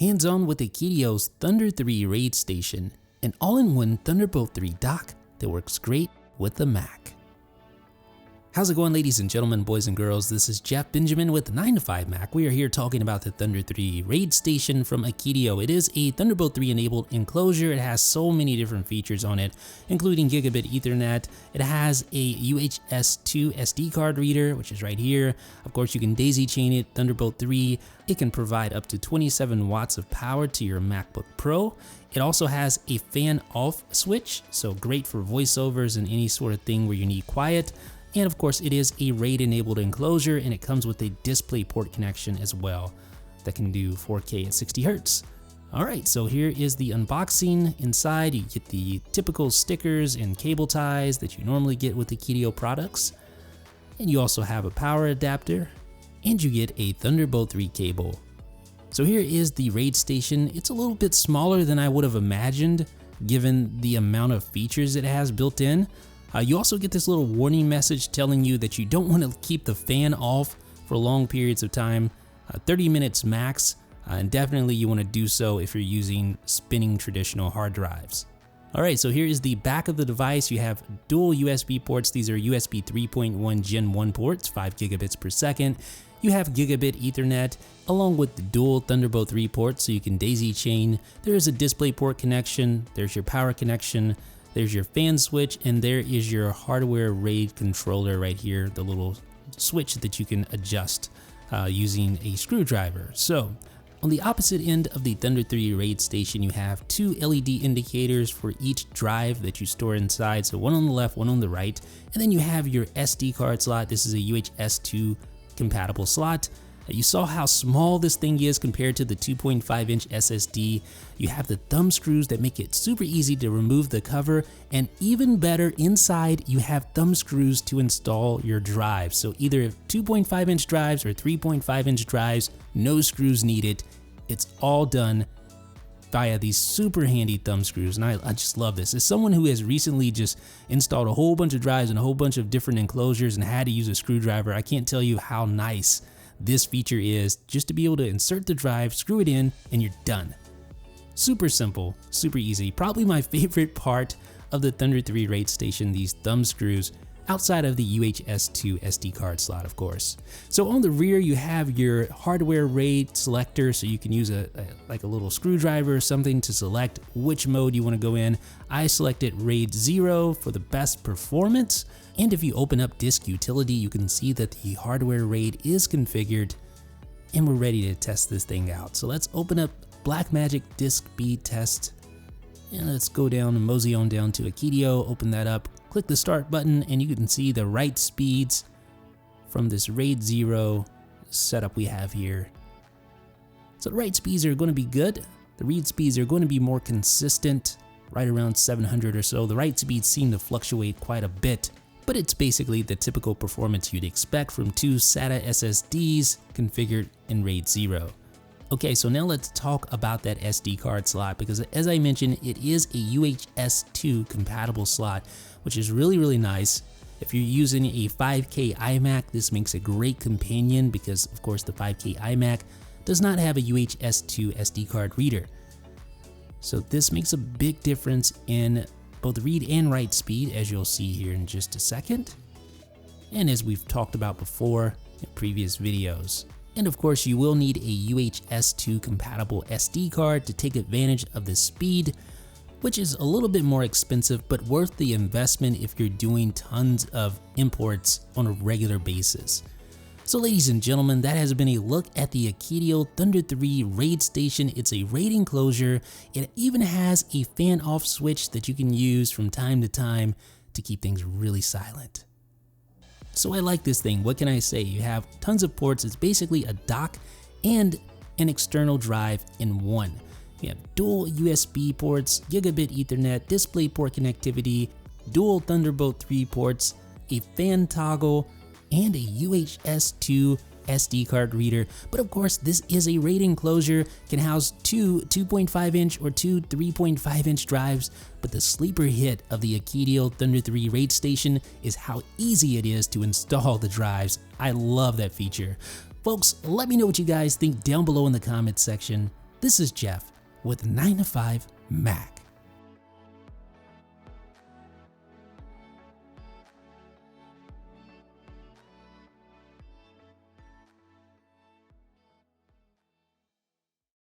Hands-on with Akitio's Thunder 3 RAID station, an all-in-one Thunderbolt 3 dock that works great with the Mac. How's it going, ladies and gentlemen, boys and girls? This is Jeff Benjamin with 9to5Mac. We are here talking about the Thunder 3 RAID station from Akitio. It is a Thunderbolt 3 enabled enclosure. It has so many different features on it, including gigabit Ethernet. It has a UHS-2 SD card reader, which is right here. Of course, you can daisy chain it, Thunderbolt 3. It can provide up to 27 watts of power to your MacBook Pro. It also has a fan off switch, so great for voiceovers and any sort of thing where you need quiet. And of course, it is a RAID enabled enclosure, and it comes with a DisplayPort connection as well that can do 4K at 60 Hz. All right, so here is the unboxing. Inside, you get the typical stickers and cable ties that you normally get with Akitio products. And you also have a power adapter, and you get a Thunderbolt 3 cable. So here is the RAID station. It's a little bit smaller than I would have imagined, given the amount of features it has built in. You also get this little warning message telling you that you don't want to keep the fan off for long periods of time, 30 minutes max, and definitely you want to do so if you're using spinning traditional hard drives. All right, so here is the back of the device. You have dual USB ports. These are USB 3.1 Gen 1 ports, 5 gigabits per second. You have gigabit Ethernet along with the dual Thunderbolt 3 ports, so you can daisy chain. There is a DisplayPort connection. There's your power connection. There's your fan switch, and there is your hardware RAID controller right here, the little switch that you can adjust using a screwdriver. So on the opposite end of the Thunder 3 RAID station, you have two LED indicators for each drive that you store inside. So one on the left, one on the right. And then you have your SD card slot. This is a UHS-2 compatible slot. You saw how small this thing is compared to the 2.5-inch SSD. You have the thumb screws that make it super easy to remove the cover, and even better, inside you have thumb screws to install your drives. So either 2.5-inch drives or 3.5-inch drives, no screws needed. It's all done via these super handy thumb screws, and I just love this. As someone who has recently just installed a whole bunch of drives and a whole bunch of different enclosures and had to use a screwdriver, I can't tell you how nice this feature is, just to be able to insert the drive, screw it in, and you're done. Super simple, super easy. Probably my favorite part of the Thunder 3 RAID station, these thumb screws, outside of the UHS-2 SD card slot, of course. So on the rear, you have your hardware RAID selector, so you can use like a little screwdriver or something to select which mode you want to go in. I selected RAID 0 for the best performance. And if you open up Disk Utility, you can see that the hardware RAID is configured, and we're ready to test this thing out. So let's open up Blackmagic Disk Speed Test, and let's go down and mosey on down to Akitio, open that up, click the start button, and you can see the write speeds from this RAID 0 setup we have here. So the write speeds are going to be good. The read speeds are going to be more consistent, right around 700 or so. The write speeds seem to fluctuate quite a bit, but it's basically the typical performance you'd expect from two SATA SSDs configured in RAID 0. Okay, so now let's talk about that SD card slot, because as I mentioned, it is a UHS-2 compatible slot, which is really, really nice. If you're using a 5K iMac, this makes a great companion because, of course, the 5K iMac does not have a UHS-2 SD card reader. So this makes a big difference in both read and write speed, as you'll see here in just a second, and as we've talked about before in previous videos. And of course, you will need a UHS-2 compatible SD card to take advantage of the speed, which is a little bit more expensive, but worth the investment if you're doing tons of imports on a regular basis. So ladies and gentlemen, that has been a look at the Akitio Thunder 3 RAID station. It's a RAID enclosure. It even has a fan off switch that you can use from time to time to keep things really silent. So I like this thing. What can I say? You have tons of ports. It's basically a dock and an external drive in one. You have dual USB ports, gigabit Ethernet, DisplayPort connectivity, dual Thunderbolt 3 ports, a fan toggle, and a UHS-2 SD card reader. But of course, this is a RAID enclosure, can house two 2.5-inch or two 3.5-inch drives, but the sleeper hit of the Akitio Thunder 3 RAID station is how easy it is to install the drives. I love that feature. Folks, let me know what you guys think down below in the comments section. This is Jeff with 9to5Mac.